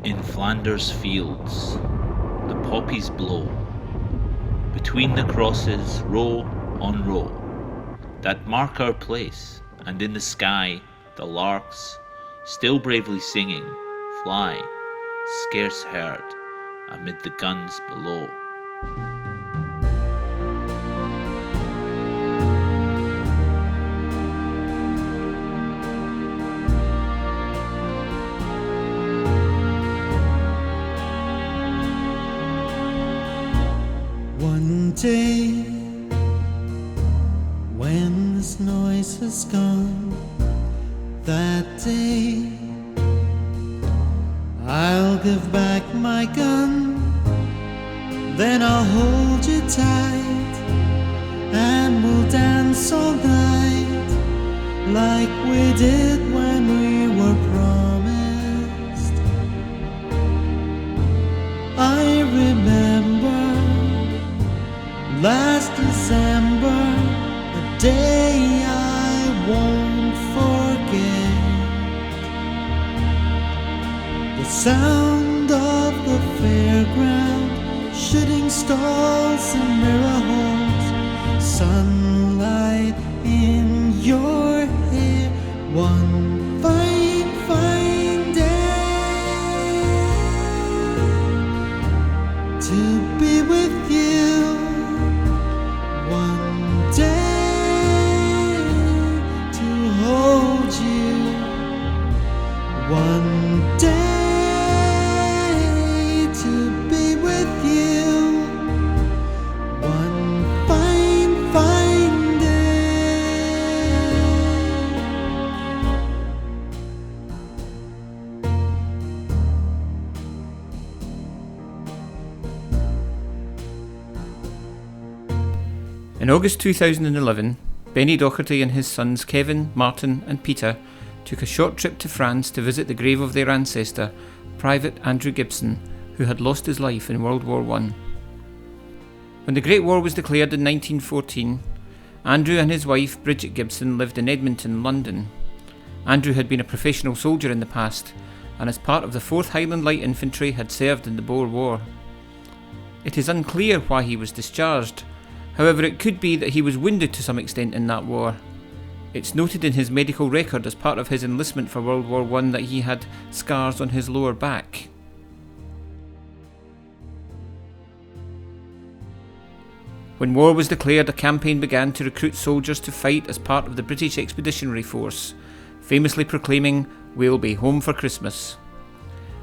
In Flanders fields, the poppies blow, between the crosses, row on row, that mark our place, and in the sky the larks, still bravely singing, fly, scarce heard, amid the guns below. One day, when this noise has gone, that day I'll give back my gun, then I'll hold you tight, and we'll dance all night, like we did when we were promised. I remember last December, a day I won't forget. The sound of the fairground, shooting stalls and mirror halls, sunlight in your hair, one fine, fine day to be with you. One day to hold you, one day to be with you, one fine, fine day. In August 2011, Benny Docherty and his sons Kevin, Martin and Peter took a short trip to France to visit the grave of their ancestor, Private Andrew Gibson, who had lost his life in World War I. When the Great War was declared in 1914, Andrew and his wife Bridget Gibson lived in Edmonton, London. Andrew had been a professional soldier in the past, and as part of the 4th Highland Light Infantry had served in the Boer War. It is unclear why he was discharged. However, it could be that he was wounded to some extent in that war. It's noted in his medical record as part of his enlistment for World War I that he had scars on his lower back. When war was declared, a campaign began to recruit soldiers to fight as part of the British Expeditionary Force, famously proclaiming, "We'll be home for Christmas."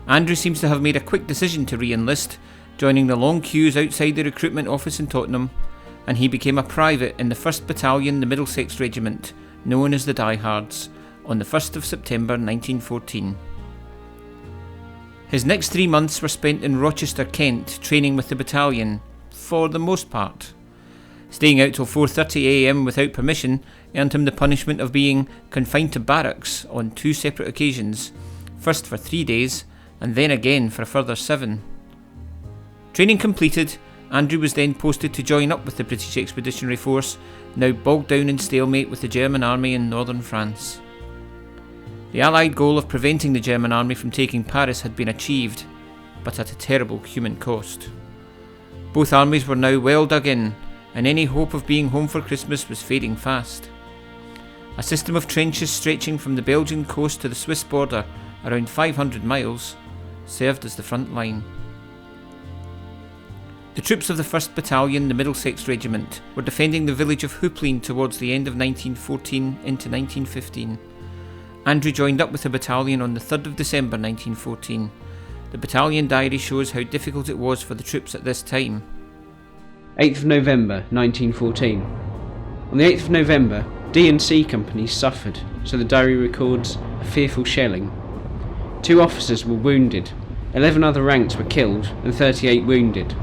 Andrew seems to have made a quick decision to re-enlist, joining the long queues outside the recruitment office in Tottenham, and he became a private in the 1st Battalion, the Middlesex Regiment, known as the Diehards, on the 1st of September 1914. His next 3 months were spent in Rochester, Kent, training with the battalion, for the most part. Staying out till 4:30 a.m. without permission earned him the punishment of being confined to barracks on 2 separate occasions, first for 3 days and then again for a further 7. Training completed, Andrew was then posted to join up with the British Expeditionary Force, now bogged down in stalemate with the German army in northern France. The Allied goal of preventing the German army from taking Paris had been achieved, but at a terrible human cost. Both armies were now well dug in, and any hope of being home for Christmas was fading fast. A system of trenches stretching from the Belgian coast to the Swiss border, around 500 miles, served as the front line. The troops of the 1st Battalion, the Middlesex Regiment, were defending the village of Hoopleen towards the end of 1914 into 1915. Andrew joined up with the battalion on the 3rd of December 1914. The battalion diary shows how difficult it was for the troops at this time. 8th of November 1914. On the 8th of November, D&C companies suffered, so the diary records a fearful shelling. 2 officers were wounded, 11 other ranks were killed and 38 wounded.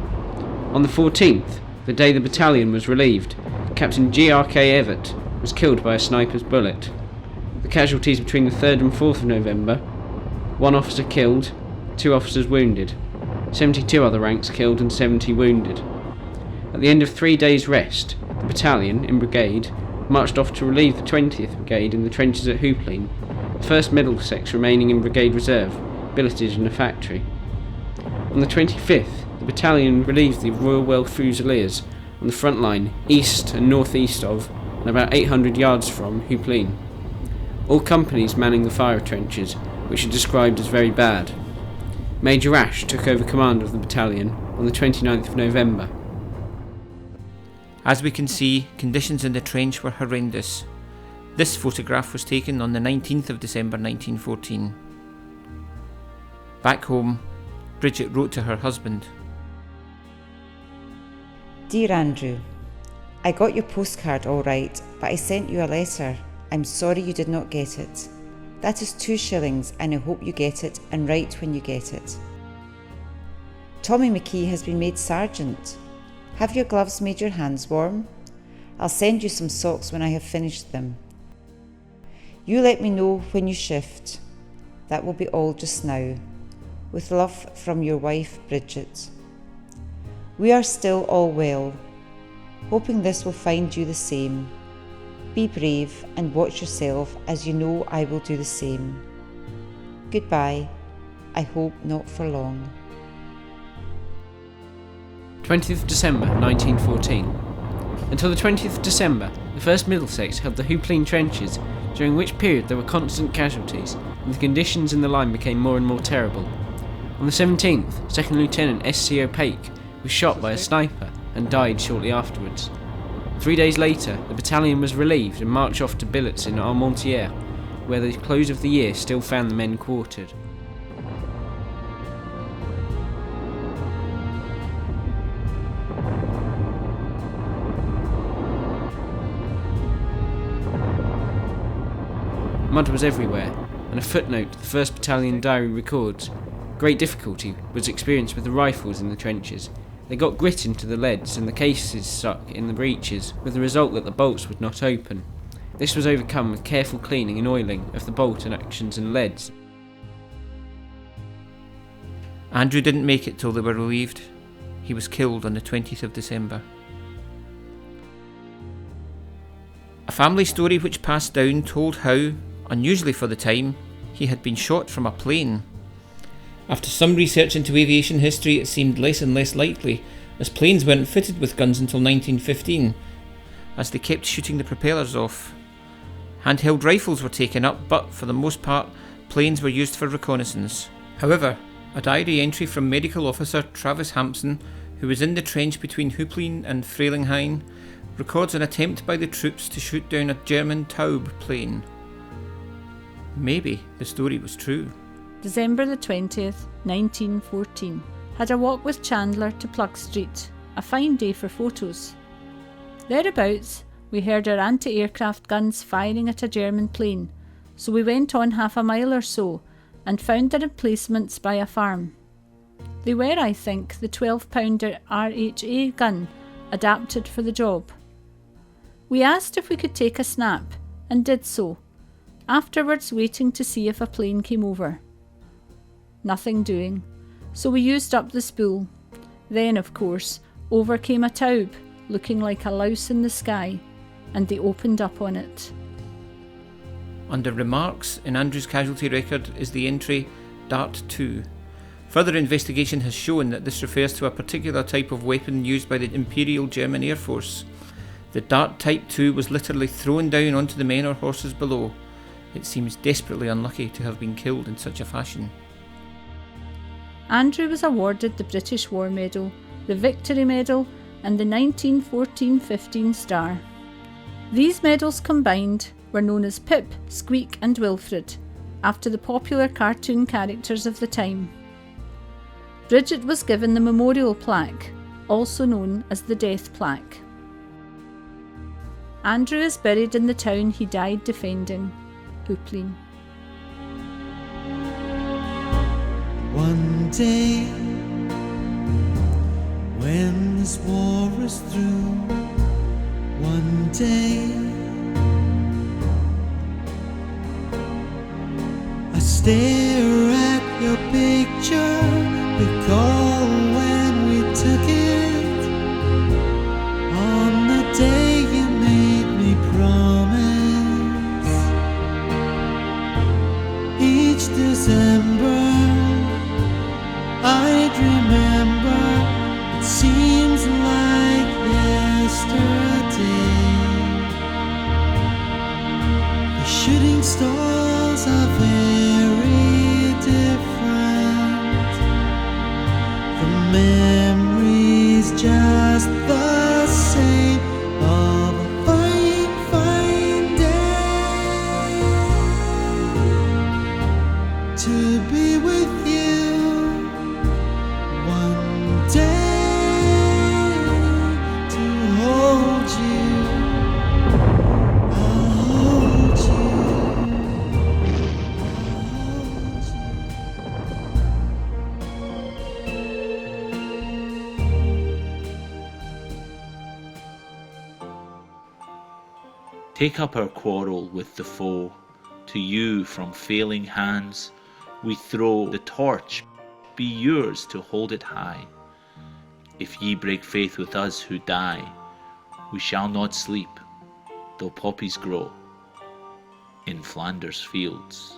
On the 14th, the day the battalion was relieved, Captain G.R.K. Everett was killed by a sniper's bullet. The casualties between the 3rd and 4th of November: 1 officer killed, 2 officers wounded, 72 other ranks killed and 70 wounded. At the end of 3 days' rest, the battalion, in brigade, marched off to relieve the 20th Brigade in the trenches at Hoopleen, the 1st Middlesex remaining in brigade reserve, billeted in a factory. On the 25th, the battalion relieved the Royal Welsh Fusiliers on the front line east and northeast of, and about 800 yards from, Hooplain. All companies manning the fire trenches, which are described as very bad. Major Ash took over command of the battalion on the 29th of November. As we can see, conditions in the trench were horrendous. This photograph was taken on the 19th of December 1914. Back home, Bridget wrote to her husband. Dear Andrew, I got your postcard all right, but I sent you a letter. I'm sorry you did not get it. That is 2 shillings and I hope you get it and write when you get it. Tommy McKee has been made sergeant. Have your gloves made your hands warm? I'll send you some socks when I have finished them. You let me know when you shift. That will be all just now. With love from your wife, Bridget. We are still all well, hoping this will find you the same. Be brave and watch yourself, as you know I will do the same. Goodbye. I hope not for long. 20th December 1914. Until the 20th of December, the 1st Middlesex held the Hooplain trenches, during which period there were constant casualties, and the conditions in the line became more and more terrible. On the 17th, 2nd Lieutenant S.C. O'Pake was shot by a sniper and died shortly afterwards. 3 days later, the battalion was relieved and marched off to billets in Armentières, where the close of the year still found the men quartered. Mud was everywhere, and a footnote to the 1st Battalion diary records, great difficulty was experienced with the rifles in the trenches. They got grit into the leads and the cases stuck in the breeches, with the result that the bolts would not open. This was overcome with careful cleaning and oiling of the bolt and actions and leads. Andrew didn't make it till they were relieved. He was killed on the 20th of December. A family story which passed down told how, unusually for the time, he had been shot from a plane. After some research into aviation history, it seemed less and less likely, as planes weren't fitted with guns until 1915, as they kept shooting the propellers off. Handheld rifles were taken up, but for the most part, planes were used for reconnaissance. However, a diary entry from Medical Officer Travis Hampson, who was in the trench between Hooplain and Frelinghuysen, records an attempt by the troops to shoot down a German Taube plane. Maybe the story was true. December the 20th, 1914. Had a walk with Chandler to Plug Street. A fine day for photos. Thereabouts, we heard our anti-aircraft guns firing at a German plane, so we went on half a mile or so and found their emplacements by a farm. They were, I think, the 12-pounder RHA gun adapted for the job. We asked if we could take a snap, and did so, afterwards waiting to see if a plane came over. Nothing doing, so we used up the spool. Then, of course, over came a Taube, looking like a louse in the sky, and they opened up on it. Under remarks in Andrew's casualty record is the entry Dart 2. Further investigation has shown that this refers to a particular type of weapon used by the Imperial German Air Force. The Dart Type 2 was literally thrown down onto the men or horses below. It seems desperately unlucky to have been killed in such a fashion. Andrew was awarded the British War Medal, the Victory Medal, and the 1914-15 Star. These medals combined were known as Pip, Squeak and Wilfred, after the popular cartoon characters of the time. Bridget was given the Memorial Plaque, also known as the Death Plaque. Andrew is buried in the town he died defending, Hooplain. One day, when this war is through, one day, I stare at your picture, recall when we took it, on the day you made me promise, each December like yesterday. The shooting stars are very different. The memories just the same of a fine, fine day. To be with you one day, to hold you, I'll hold you, Take up our quarrel with the foe. To you from failing hands we throw the torch. Be yours to hold it high. If ye break faith with us who die, we shall not sleep, though poppies grow in Flanders fields.